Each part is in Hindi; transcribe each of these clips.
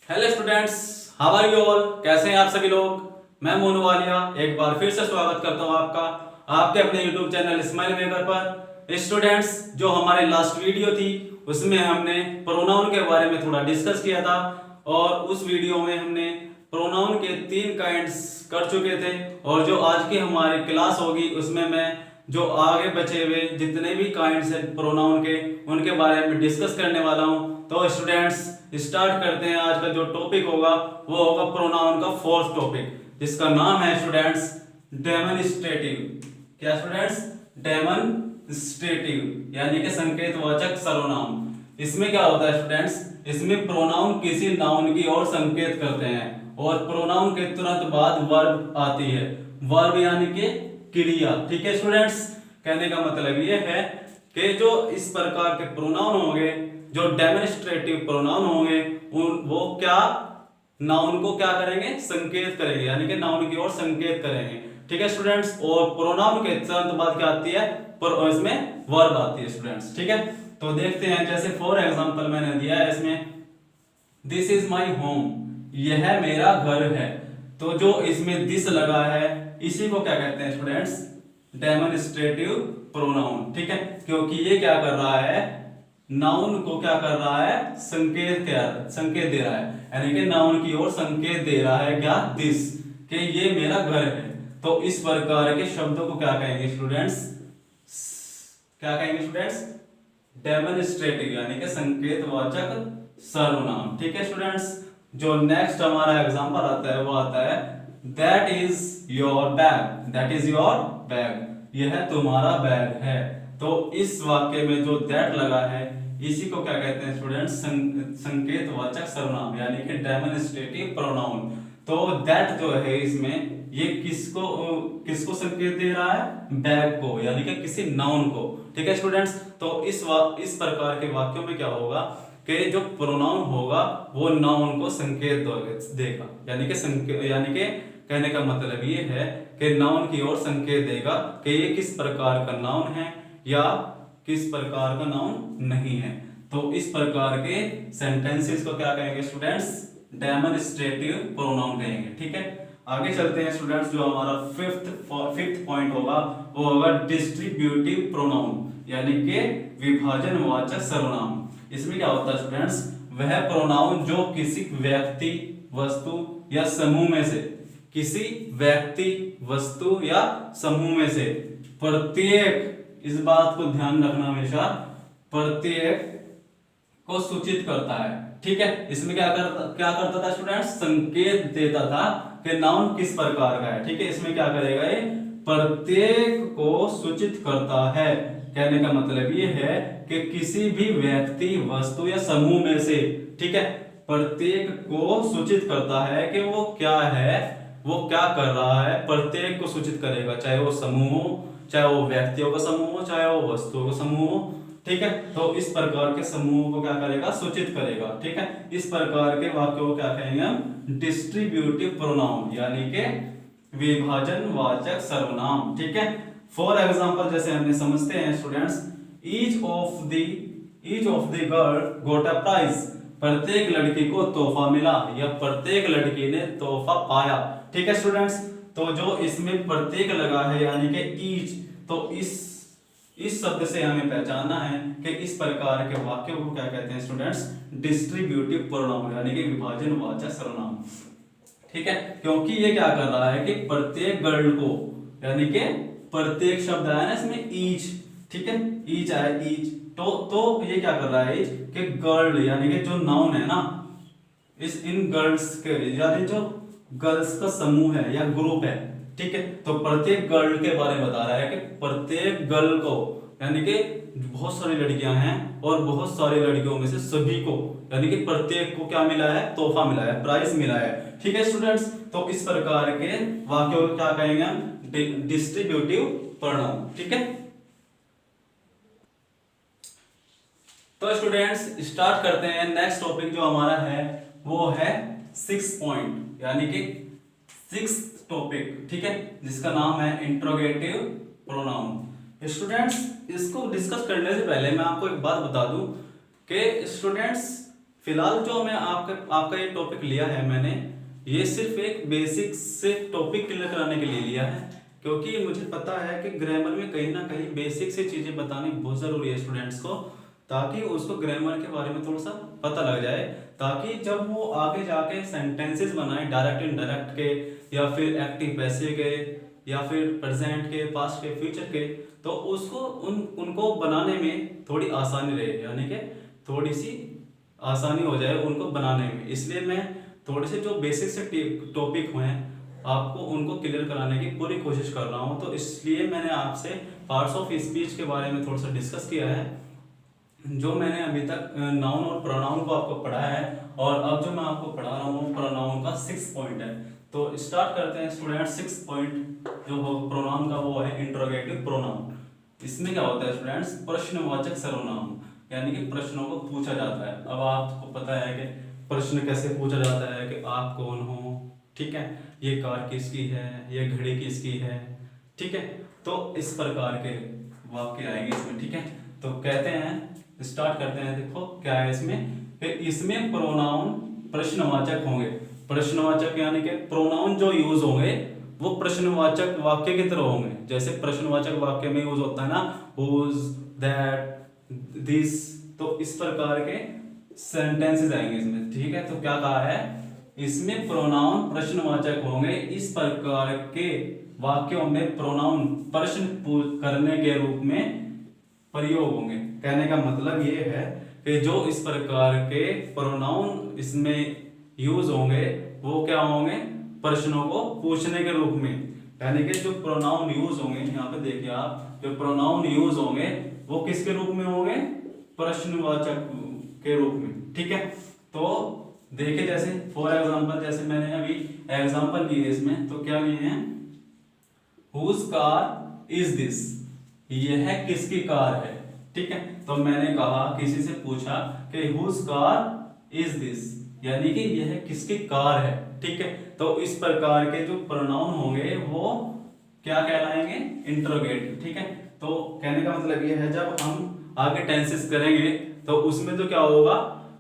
Hello students, how are you all. कैसे हैं आप सभी लोग। मैं मोनू वालिया एक बार फिर से स्वागत करता हूं आपका आपके अपने यूट्यूब चैनल स्माइल मेकर पर। स्टूडेंट्स, जो हमारी लास्ट वीडियो थी उसमें हमने प्रोनाउन के बारे में थोड़ा डिस्कस किया था और उस वीडियो में हमने प्रोनाउन के 3 काइंड्स कर चुके थे। और जो आज की हमारी क्लास होगी उसमें मैं जो आगे बचे हुए जितने भी काइंड्स हैं प्रोनाउन के उनके बारे में डिस्कस करने वाला हूं। तो स्टूडेंट्स, स्टार्ट करते हैं। आज का जो टॉपिक होगा वो होगा प्रोनाउन का फोर्थ टॉपिक, जिसका नाम है स्टूडेंट्स डेमोन्स्ट्रेटिव। क्या स्टूडेंट्स? डेमोन्स्ट्रेटिव यानी कि संकेतवाचक सर्वनाम। इसमें क्या होता है स्टूडेंट्स? इसमें प्रोनाउन किसी नाउन की ओर संकेत करते हैं और प्रोनाउन के तुरंत बाद वर्ब आती है। वर्ब यानी कि क्रिया। ठीक है स्टूडेंट्स, कहने का मतलब ये है कि जो इस प्रकार के प्रोनाउन होंगे, जो डेमोन्स्ट्रेटिव प्रोनाउन होंगे, वो क्या नाउन को क्या करेंगे? संकेत करेंगे, यानी कि नाउन की ओर संकेत करेंगे। ठीक है स्टूडेंट्स, और प्रोनाउन के तुरंत बाद क्या आती है? इसमें वर्ब आती है स्टूडेंट्स। ठीक है, तो देखते हैं। जैसे फॉर एग्जांपल मैंने दिया है इसमें, दिस इज माई होम, यह मेरा घर है। तो जो इसमें दिस लगा है इसी को क्या कहते हैं स्टूडेंट्स? Demonstrative pronoun. ठीक है, क्योंकि ये क्या कर रहा है? नाउन को क्या कर रहा है? संकेत दे रहा है, यानी कि नाउन की ओर संकेत दे रहा है। क्या? दिस, कि ये मेरा घर है। तो इस प्रकार के शब्दों को क्या कहेंगे स्टूडेंट्स? क्या कहेंगे स्टूडेंट्स? डेमोन्स्ट्रेटिव यानी कि संकेतवाचक सर्वनाम। ठीक है स्टूडेंट्स, जो नेक्स्ट हमारा एग्जांपल आता है वो आता है that is your bag. That is your bag, यह तुम्हारा बैग है। तो इस वाक्य में जो दैट लगा है इसी को क्या कहते हैं स्टूडेंट्स? संकेतवाचक सर्वनाम यानी कि डेमोन्स्ट्रेटिव प्रोनाउन। तो दैट जो है इसमें ये किसको किसको संकेत दे रहा है? बैग को, यानी कि किसी नाउन को। ठीक है स्टूडेंट्स, तो इस प्रकार के वाक्यों में क्या होगा कि जो प्रोनाउन होगा वो नाउन को संकेत देगा, यानी कि कहने का मतलब ये है कि नाउन की ओर संकेत देगा कि ये किस प्रकार का नाउन है या किस प्रकार का नाउन नहीं है। तो इस प्रकार के सेंटेंसेस को क्या कहेंगे स्टूडेंट्स? डेमोन्स्ट्रेटिव प्रोनाउन कहेंगे। ठीक है, आगे चलते हैं स्टूडेंट्स। जो हमारा फिफ्थ पॉइंट होगा वो होगा डिस्ट्रीब्यूटिव प्रोनाउन, यानी कि विभाजनवाचक सर्वनाम। इसमें क्या होता है स्टूडेंट्स? वह प्रोनाउन जो किसी व्यक्ति, वस्तु या समूह में से, किसी व्यक्ति, वस्तु या समूह में से प्रत्येक, इस बात को ध्यान रखना हमेशा, प्रत्येक को सूचित करता है। ठीक है, इसमें क्या करता था स्टूडेंट्स? संकेत देता था कि नाउन किस प्रकार का है। ठीक है, इसमें क्या करेगा? ये प्रत्येक को सूचित करता है। कहने का मतलब ये है कि किसी भी व्यक्ति, वस्तु या समूह में से, ठीक है, प्रत्येक को सूचित करता है कि वो क्या है, वो क्या कर रहा है। प्रत्येक को सूचित करेगा, चाहे वो समूह हो, चाहे वो व्यक्तियों का समूह हो, चाहे वो वस्तुओं का समूह हो। ठीक है, तो इस प्रकार के समूह को क्या करेगा? सूचित करेगा। ठीक है, इस प्रकार के वाक्यों को क्या कहेंगे हम? डिस्ट्रीब्यूटिव प्रोनाउन, यानी कि विभाजनवाचक सर्वनाम। ठीक है, फॉर एग्जांपल जैसे हमने समझते हैं students, each of the girl got a prize, प्रत्येक लड़की को तोहफा मिला या प्रत्येक लड़की ने तोहफा पाया। ठीक है स्टूडेंट्स, तो जो इसमें प्रत्येक लगा है यानी कि ईच, तो इस शब्द से हमें पहचानना है कि इस प्रकार के वाक्यों को क्या कहते हैं स्टूडेंट्स? डिस्ट्रीब्यूटिव प्रोनाउन, यानी कि विभाजनवाचक सर्वनाम। ठीक है, क्योंकि ये क्या कर रहा है कि प्रत्येक गर्ल को, यानी कि प्रत्येक शब्द आया ना इसमें ईच, ठीक है, ईच आया, ईच, तो ये क्या कर रहा है कि गर्ल यानी कि जो नाउन है ना, इन गर्ल्स के, यानी जो गर्ल्स का समूह है या ग्रुप है। ठीक है, तो प्रत्येक गर्ल के बारे में बता रहा है कि प्रत्येक गर्ल को, यानी कि बहुत सारी लड़कियां हैं और बहुत सारी लड़कियों में से सभी को, यानी कि प्रत्येक को क्या मिला है? तोहफा मिला है, प्राइज मिला है। ठीक है स्टूडेंट्स, तो इस प्रकार के वाक्यों को क्या कहेंगे हम? Distributive pronoun. ठीक है, तो स्टूडेंट्स स्टार्ट करते हैं। नेक्स्ट टॉपिक जो हमारा है वो है 6 पॉइंट, यानी कि 6 टॉपिक। ठीक है, जिसका नाम है इंट्रोगेटिव प्रोनाउन। स्टूडेंट्स, इसको डिस्कस करने से पहले मैं आपको एक बात बता दूं कि स्टूडेंट्स फिलहाल जो मैं आपका ये टॉपिक लिया है मैंने, ये सिर्फ एक बेसिक से टॉपिक क्लियर कराने के लिए लिया है, क्योंकि मुझे पता है कि ग्रामर में कहीं ना कहीं बेसिक से चीजें बतानी बहुत जरूरी है स्टूडेंट्स को, ताकि उसको ग्रामर के बारे में थोड़ा सा पता लग जाए, ताकि जब वो आगे जाके सेंटेंसेस बनाए डायरेक्ट इनडायरेक्ट के, या फिर एक्टिव पैसिव के, या फिर प्रेजेंट के, पास्ट के, फ्यूचर के, तो उसको उनको बनाने में थोड़ी आसानी रहे, यानी कि थोड़ी सी आसानी हो जाए उनको बनाने में। इसलिए मैं थोड़े से जो बेसिक से टॉपिक हुए हैं आपको उनको क्लियर कराने की पूरी कोशिश कर रहा हूँ। तो इसलिए मैंने आपसे पार्ट्स ऑफ स्पीच के बारे में थोड़ा सा डिस्कस किया है, जो मैंने अभी तक नाउन और प्रोनाउन को आपको पढ़ाया है, और अब जो मैं आपको पढ़ा रहा हूँ प्रोनाउन का 6 पॉइंट है। तो स्टार्ट करते हैं स्टूडेंट। 6 पॉइंट जो प्रोनाउन का वो है इंट्रोगेटिव प्रोनाउन। इसमें क्या होता है स्टूडेंट्स, प्रश्नवाचक सर्वनाम, यानी कि प्रश्नों को पूछा जाता है। अब आपको पता है कि प्रश्न कैसे पूछा जाता है कि आप कौन हो, ठीक है, ये कार किसकी है, ये घड़ी किसकी है, ठीक है। तो इस प्रकार के वाक्य आएंगे इसमें, ठीक है। तो कहते हैं, स्टार्ट करते हैं। देखो क्या है इसमें, कि इसमें प्रोनाउन प्रश्नवाचक होंगे। प्रश्नवाचक यानी कि प्रोनाउन जो यूज होंगे वो प्रश्नवाचक वाक्य की तरह होंगे। जैसे प्रश्नवाचक वाक्य में यूज होता है ना, हुज, दैट, दिस, तो इस प्रकार के सेंटेंसेस आएंगे इसमें, ठीक है। तो क्या कहा है, इसमें प्रोनाउन प्रश्नवाचक होंगे। इस प्रकार के वाक्यों में प्रोनाउन प्रश्न करने के रूप में प्रयोग होंगे। कहने का मतलब ये है कि जो इस प्रकार के प्रोनाउन इसमें यूज होंगे वो क्या होंगे, प्रश्नों को पूछने के रूप में। यानी कि जो प्रोनाउन यूज होंगे, यहाँ पे देखिए आप, जो प्रोनाउन यूज होंगे वो किसके रूप में होंगे, प्रश्नवाचक के रूप में, ठीक है। तो देखिए जैसे फॉर एग्जांपल, जैसे मैंने अभी एग्जांपल लिए इसमें, तो क्या लिए हैं, हुज कार इज दिस, यह किसकी कार है, ठीक है। तो मैंने कहा, किसी से पूछा कि हुज कार इज दिस, यानी कि यह किसकी कार है, ठीक है। तो इस प्रकार के जो प्रोनाउन होंगे वो क्या कहलाएंगे, इंट्रोगेटिव, ठीक है। तो कहने का मतलब ये है, जब हम आगे टेंसेस करेंगे तो उसमें तो क्या होगा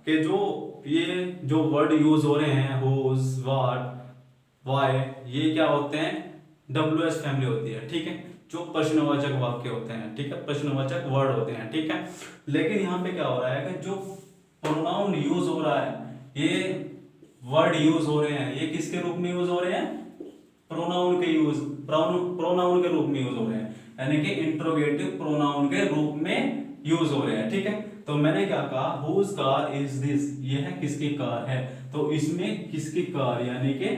कि जो ये जो वर्ड यूज हो रहे हैं, हुज, व्हाट, व्हाई, ये क्या होते हैं, WH फैमिली होती है, ठीक है, जो प्रश्नवाचक वाक्य होते हैं, ठीक है, प्रश्नवाचक वर्ड होते हैं, ठीक है। लेकिन यहाँ पे क्या हो रहा है कि जो प्रोनाउन यूज हो रहा है, ये वर्ड यूज हो रहे हैं, ये किसके रूप में यूज हो रहे हैं, प्रोनाउन के यूज, प्रोनाउन के रूप में यूज हो रहे हैं, यानी कि इंट्रोगेटिव प्रोनाउन के रूप में यूज हो रहे हैं, ठीक है। तो मैंने क्या कहा, हुज कार इज दिस, यह किसकी कार है। तो इसमें किसकी कार यानी कि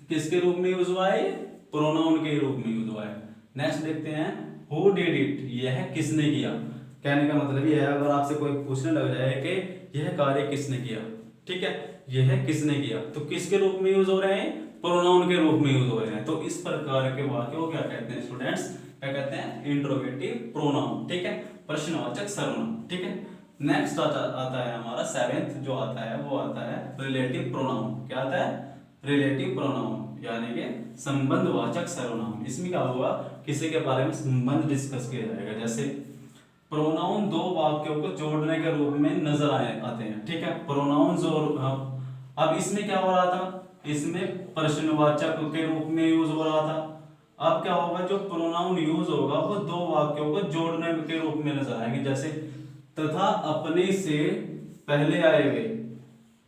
किसके रूप में यूज हुआ है, प्रोनाउन के रूप में यूज हुआ है। नेक्स्ट देखते हैं, हु डिड इट, यह किसने किया। कहने का मतलब यह है, अगर आपसे कोई पूछने लग जाए कि यह कार्य किसने किया, ठीक है, यह किसने किया, तो किसके रूप में यूज हो रहे हैं, प्रोनाउन के रूप में यूज हो रहे हैं। तो इस प्रकार के वाक्य को क्या कहते हैं स्टूडेंट्स, क्या कहते हैं, इंट्रोगेटिव प्रोनाउन, ठीक है, प्रश्नवाचक सर्वनाम, ठीक है। नेक्स्ट आता है हमारा 7th जो आता है, वो आता है रिलेटिव प्रोनाउन। क्या आता है, रिलेटिव प्रोनाउन, यानी कि संबंधवाचक सर्वनाम। इसमें क्या होगा, किसी के बारे में संबंध डिस्कस किया जाएगा। जैसे प्रोनाउन दो वाक्यों को जोड़ने के रूप में नजर आते हैं, ठीक है, प्रोनाउन जो, अब इसमें क्या हो रहा था, इसमें प्रश्नवाचक के रूप में यूज हो रहा था। अब क्या होगा, जो प्रोनाउन यूज होगा वो दो वाक्यों को जोड़ने के रूप में नजर आएंगे। जैसे तथा अपने से पहले आए हुए,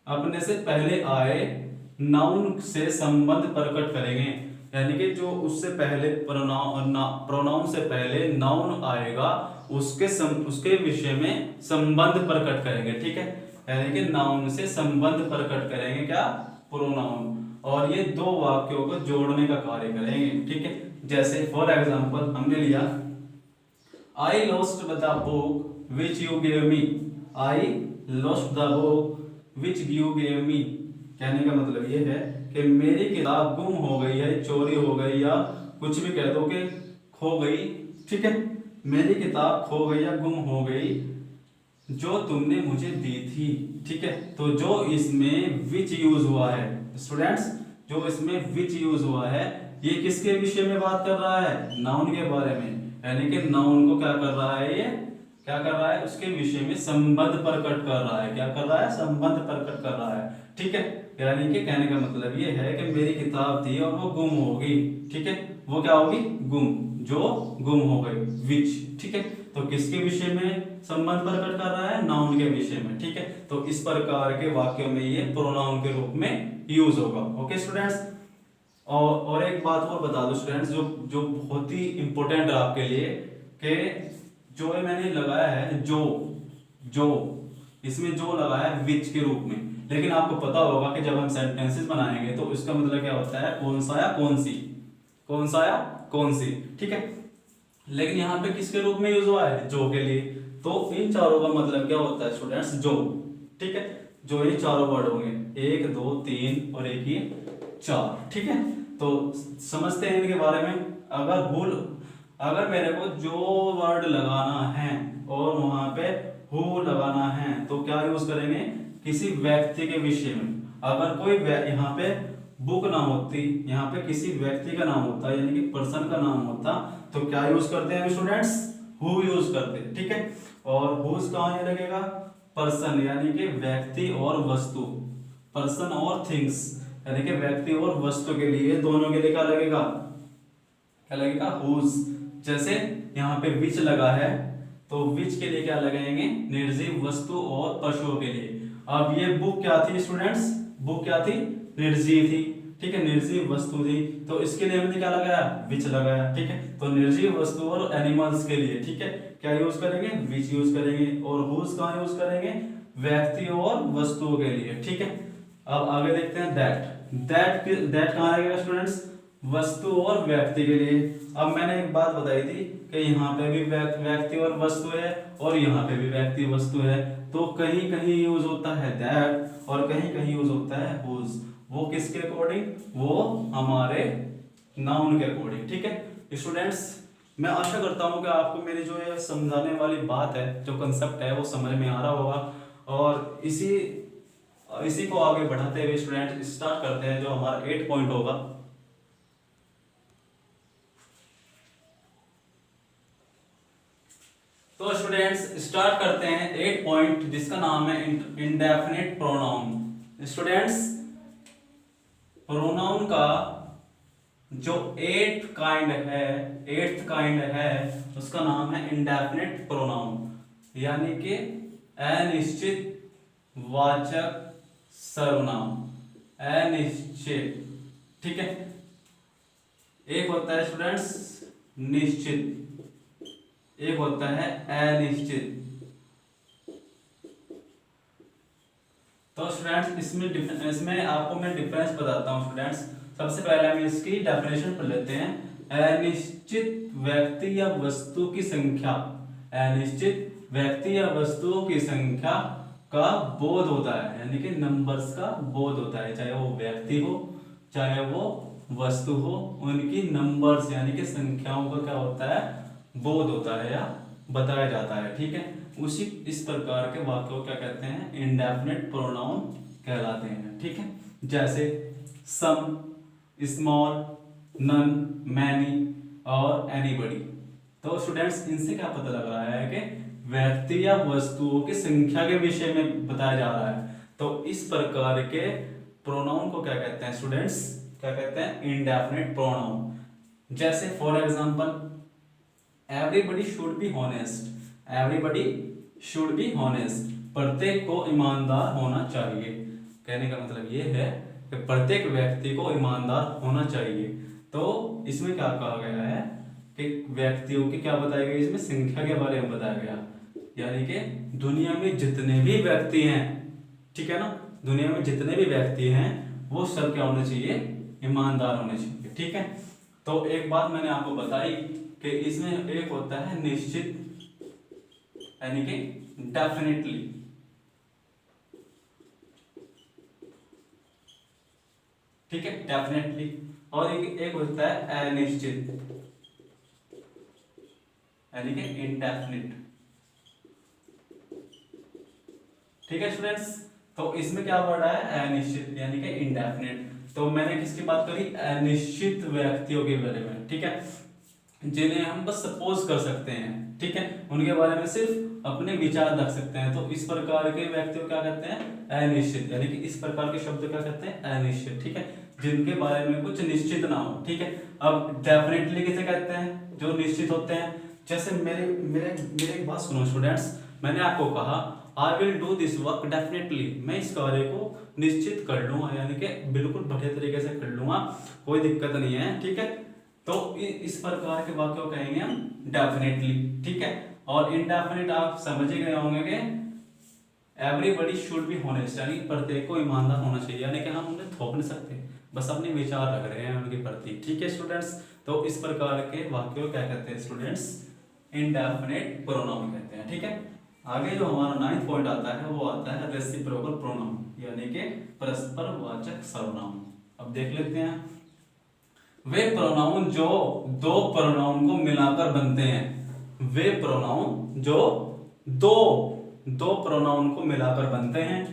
अपने से पहले आए नाउन से संबंध प्रकट करेंगे, यानी कि जो उससे पहले प्रोनाउन से पहले नाउन आएगा उसके विषय में संबंध प्रकट करेंगे, ठीक है, यानी कि नाउन से संबंध प्रकट करेंगे क्या, प्रोनाउन, और ये दो वाक्यों को जोड़ने का कार्य करेंगे, ठीक है। जैसे फॉर एग्जांपल हमने लिया, I lost the book which you gave me, I lost the book which you gave me. कहने का मतलब ये है कि मेरी किताब गुम हो गई है, चोरी हो गई, या कुछ भी कह दो कि खो गई, ठीक है, मेरी किताब खो गई या गुम हो गई जो तुमने मुझे दी थी, ठीक है। तो जो इसमें विच यूज हुआ है स्टूडेंट्स, जो इसमें विच यूज हुआ है, ये किसके विषय में बात कर रहा है, नाउन के बारे में, यानी कि नाउन को क्या कर रहा है, ये क्या कर रहा है, उसके विषय में संबंध प्रकट कर रहा है। क्या कर रहा है, संबंध प्रकट कर रहा है। ठीक है, यानी कि कहने का मतलब ये है कि मेरी किताब थी और वो गुम हो गई। ठीक है, वो क्या होगी, गुम, जो गुम हो गई, विच। ठीक है, तो किसके विषय में संबंध प्रकट कर रहा है, नाउन के विषय में। ठीक है, तो इस प्रकार के वाक्यों में ये प्रोनाउन के रूप में यूज होगा। ओके स्टूडेंट्स, और एक बात और बता दो स्टूडेंट्स, जो जो बहुत ही इंपॉर्टेंट है आपके लिए, कि जो ये मैंने लगाया है जो इसमें जो लगाया है विच के रूप में, लेकिन आपको पता होगा कि जब हम सेंटेंसेस बनाएंगे तो इसका मतलब क्या होता है, कौन सा या कौन सी, कौन सा या कौन सी। ठीक है, लेकिन यहाँ पे किसके रूप में यूज हुआ है, जो के लिए। तो इन चारों का मतलब क्या होता है स्टूडेंट्स, जो। ठीक है, जो ये चारों वर्ड होंगे, 1 2 3 और एक ये 4। ठीक है, तो समझते हैं इनके बारे में। अगर मेरे को जो वर्ड लगाना है और वहां पे हु लगाना है तो क्या यूज करेंगे, किसी व्यक्ति के विषय में। अगर कोई यहाँ पे बुक ना होती, यहाँ पे किसी व्यक्ति का नाम होता, यानी कि पर्सन का नाम होता, तो क्या यूज करते हैं स्टूडेंट्स, हु यूज करते हैं। ठीक है, और हुज कहाँ ये लगेगा, पर्सन, यानी कि व्यक्ति और वस्तु, पर्सन और थिंग्स, यानी कि व्यक्ति और वस्तु के लिए, दोनों के लिए क्या लगेगा, क्या लगेगा, हुज। जैसे यहाँ पे विच लगा है, तो विच के लिए क्या लगाएंगे, निर्जीव वस्तु और पशुओं के लिए। अब ये बुक क्या थी स्टूडेंट्स, बुक क्या थी, निर्जीव थी। ठीक है, निर्जीव वस्तु थी, तो इसके लिए हमने क्या लगाया, विच लगाया। ठीक है, तो निर्जीव वस्तु और एनिमल्स के लिए, ठीक है, क्या यूज करेंगे, विच यूज करेंगे। और हुज कहाँ यूज करेंगे, व्यक्ति और वस्तुओं के लिए। ठीक है, अब आगे देखते हैं दैट कहाँ लगेगा स्टूडेंट्स, वस्तु और व्यक्ति के लिए। अब मैंने एक बात बताई थी कि यहाँ पे भी व्यक्ति और वस्तु है और यहाँ पे भी व्यक्ति वस्तु है, तो कहीं कहीं यूज होता है दैट और कहीं कहीं यूज होता है हुज। वो किसके अकॉर्डिंग, वो हमारे नाउन के अकॉर्डिंग। ठीक है स्टूडेंट्स, मैं आशा करता हूँ कि आपको मेरी जो ये समझाने वाली बात है, जो कंसेप्ट है, वो समझ में आ रहा होगा। और इसी को आगे बढ़ाते हुए स्टूडेंट स्टार्ट करते हैं जो हमारा 8 पॉइंट होगा। तो स्टूडेंट्स स्टार्ट करते हैं 8 पॉइंट, जिसका नाम है इंडेफिनिट प्रोनाउन। स्टूडेंट्स, प्रोनाउन का जो 8th काइंड है उसका नाम है इंडेफिनिट प्रोनाउन, यानी कि अनिश्चित वाचक सर्वनाम, अनिश्चित। ठीक है, एक होता है स्टूडेंट्स निश्चित, एक होता है अनिश्चित। तो स्टूडेंट्स इसमें आपको मैं डिफरेंस बताता हूँ स्टूडेंट्स। सबसे पहले हम इसकी डेफिनेशन पढ़ लेते हैं। अनिश्चित व्यक्ति या वस्तु की संख्या, अनिश्चित व्यक्ति या वस्तुओं की संख्या का बोध होता है, यानी कि नंबर्स का बोध होता है, चाहे वो व्यक्ति हो चाहे वो वस्तु हो, उनकी नंबर्स यानी कि संख्याओं का क्या होता है, बोध होता है या बताया जाता है। ठीक है, उसी इस प्रकार के वाक्यों को क्या कहते हैं, इंडेफिनिट प्रोनाउन कहलाते हैं। ठीक है, जैसे सम, स्मॉल, नन, मैनी और एनीबडी। तो स्टूडेंट्स इनसे क्या पता लग रहा है कि व्यक्ति या वस्तुओं की संख्या के विषय में बताया जा रहा है। तो इस प्रकार के प्रोनाउन को क्या कहते हैं स्टूडेंट्स, क्या कहते हैं, इंडेफिनिट प्रोनाउन। जैसे for example, everybody should be honest, everybody should be honest, प्रत्येक को ईमानदार होना चाहिए। कहने का मतलब ये है कि प्रत्येक व्यक्ति को ईमानदार होना चाहिए। तो इसमें क्या कहा गया है कि व्यक्तियों की क्या बताई गई, इसमें संख्या के बारे में बताया गया, यानी कि दुनिया में जितने भी व्यक्ति हैं, ठीक है ना, दुनिया में जितने भी व्यक्ति हैं वो सब क्या होने चाहिए, ईमानदार होने चाहिए। ठीक है, तो एक बात मैंने आपको बताई कि इसमें एक होता है निश्चित, यानी कि डेफिनेटली, ठीक है, डेफिनेटली, और एक होता है अनिश्चित, यानी कि इनडेफिनिट। ठीक है स्टूडेंट्स, तो इसमें क्या वर्ड है, अनिश्चित यानी कि इनडेफिनिट। तो मैंने किसकी बात करी, अनिश्चित व्यक्तियों के बारे में। ठीक है, जिन्हें हम बस सपोज कर सकते हैं, ठीक है, उनके बारे में सिर्फ अपने विचार रख सकते हैं। तो इस प्रकार के व्यक्ति को क्या कहते हैं, अनिश्चित, यानी कि इस प्रकार के शब्द क्या कहते हैं, अनिश्चित, ठीक है, जिनके बारे में कुछ निश्चित ना हो, ठीक है। अब डेफिनेटली किसे कहते हैं, जो निश्चित होते हैं। जैसे मेरे मेरे मेरे एक बात सुनो स्टूडेंट्स, मैंने आपको कहा I will do this work definitely, मैं इस कार्य को निश्चित कर लूंगा, यानी कि बिल्कुल बढ़िया तरीके से कर लूंगा, कोई दिक्कत नहीं है, ठीक है। तो इस प्रकार के वाक्य को कहेंगे हम डेफिनेटली, ठीक है। और इनडेफिनिट आप समझ ही गए होंगे कि एवरीबडी शुड बी होनेस्ट, यानी प्रत्येक को ईमानदार होना चाहिए, यानी कि हम उन्हें थोप नहीं सकते, बस अपने विचार रख रहे हैं उनके प्रति, ठीक है स्टूडेंट्स। तो इस प्रकार के वाक्यों को क्या कहते हैं स्टूडेंट्स, इनडेफिनिट प्रोनाउन कहते हैं, ठीक है। आगे जो हमारा 9th पॉइंट आता है वो आता है रेसिप्रोकल प्रोनाउन, यानी कि परस्परवाचक सर्वनाम। अब देख लेते हैं, वे प्रोनाउन जो दो प्रोनाउन को मिलाकर बनते हैं, वे प्रोनाउन जो दो प्रोनाउन को मिलाकर बनते हैं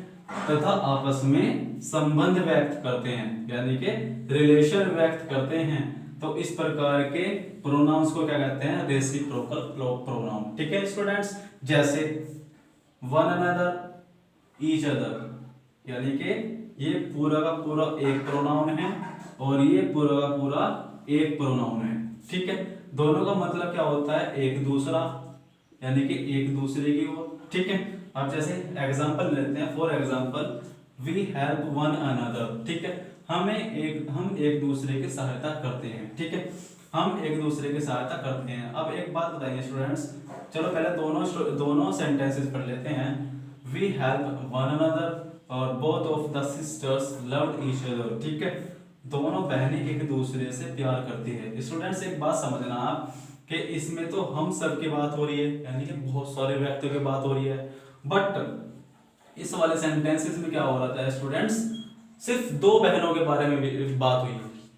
तथा आपस में संबंध व्यक्त करते हैं, यानी कि रिलेशन व्यक्त करते हैं। तो इस प्रकार के प्रोनाउंस को क्या कहते हैं, रेसिप्रोकल प्रोनाउन, ठीक है स्टूडेंट्स। जैसे वन अनदर, ईच अदर, यानी कि ये पूरा का पूरा एक प्रोनाउन है और ये पूरा का पूरा एक प्रोनाउन है, ठीक है। दोनों का मतलब क्या होता है, एक दूसरा, यानी कि एक दूसरे की ओर, ठीक है। अब जैसे एग्जांपल लेते हैं, for example we help one another, ठीक है, हम एक दूसरे की सहायता करते हैं, ठीक है, हम एक दूसरे की सहायता करते हैं। अब एक बात बताइए स्टूडेंट्स, चलो पहले दोनों सेंटेंसेस पढ़ लेते हैं। वी हेल्प वन अनदर और both of the sisters loved each other, ठीक है, दोनों बहनें एक दूसरे से प्यार करती है। स्टूडेंट्स एक बात समझना आप कि इसमें तो हम सब की बात हो रही है, यानी कि बहुत सारे व्यक्तियों की बात हो रही है, बट इस वाले सेंटेंसेस में क्या हो रहा था स्टूडेंट्स, सिर्फ दो बहनों के बारे में बात हुई।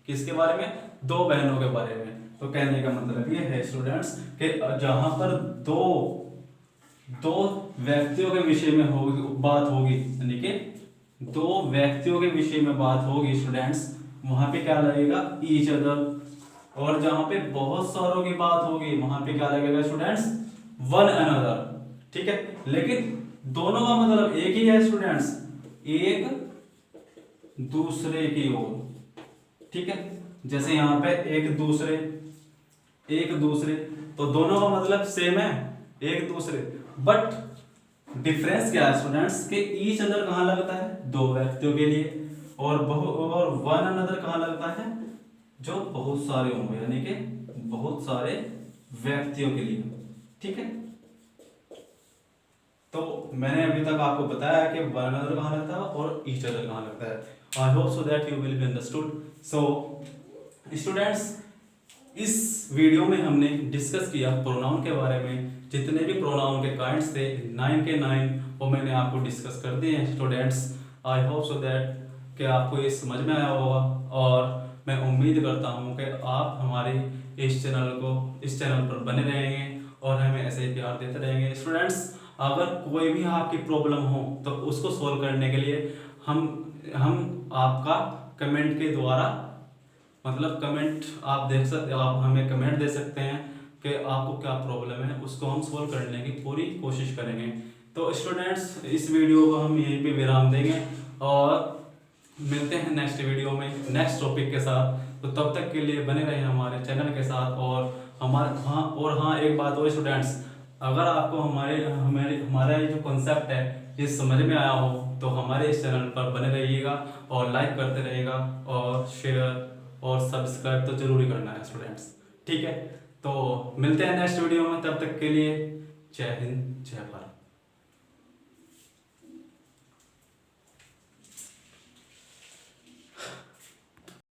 किसके बारे में, दो बहनों के बारे में। तो कहने का मतलब ये है स्टूडेंट्स कि जहां पर दो व्यक्तियों के विषय में बात होगी, यानी कि दो व्यक्तियों के विषय में बात होगी स्टूडेंट्स, वहां पे क्या लगेगा, ईच अदर। और जहां पे बहुत सारों की बात होगी वहां पे क्या लगेगा स्टूडेंट्स, वन अनदर, ठीक है। लेकिन दोनों का मतलब एक ही है स्टूडेंट्स, एक दूसरे की ओर, ठीक है। जैसे यहाँ पे एक दूसरे, तो दोनों का मतलब सेम है, एक दूसरे, बट डिफरेंस क्या है स्टूडेंट्स कि ईच अदर कहाँ लगता है, दो व्यक्तियों के लिए, और वन अनदर कहाँ लगता है, जो बहुत सारे होंगे, यानी कि बहुत सारे व्यक्तियों के लिए, ठीक है। तो मैंने अभी तक आपको बताया कि वन अनदर कहाँ लगता है और ईच अदर कहाँ लगता है। I hope so that you will be understood. So students, इस वीडियो में हमने डिस्कस किया प्रोनाउन के बारे में, जितने भी प्रोनाउन के काइंड्स थे 9 के 9 वो मैंने आपको डिस्कस कर दिए हैं students. I hope so that कि आपको ये समझ में आया होगा, और मैं उम्मीद करता हूँ कि आप हमारे इस चैनल पर बने रहेंगे और हमें ऐसे ही प्यार देते रहेंगे। स्टूडेंट्स, अगर कोई भी आपकी प्रॉब्लम हो तो उसको सोल्व करने के लिए हम आपका कमेंट के द्वारा, मतलब कमेंट आप देख सकते, आप हमें कमेंट दे सकते हैं कि आपको क्या प्रॉब्लम है, उसको हम सोल्व करने की पूरी कोशिश करेंगे। तो स्टूडेंट्स, इस वीडियो को हम यहीं पे विराम देंगे और मिलते हैं नेक्स्ट वीडियो में नेक्स्ट टॉपिक के साथ। तो तब तक के लिए बने रहें हमारे चैनल के साथ। और हाँ, एक बात और स्टूडेंट्स, अगर आपको हमारा ये जो कॉन्सेप्ट है ये समझ में आया हो तो हमारे इस चैनल पर बने रहिएगा और लाइक करते रहिएगा और शेयर और सब्सक्राइब तो जरूर करना है स्टूडेंट्स, ठीक है। तो मिलते हैं नेक्स्ट वीडियो में, तब तक के लिए जय हिंद जय भारत।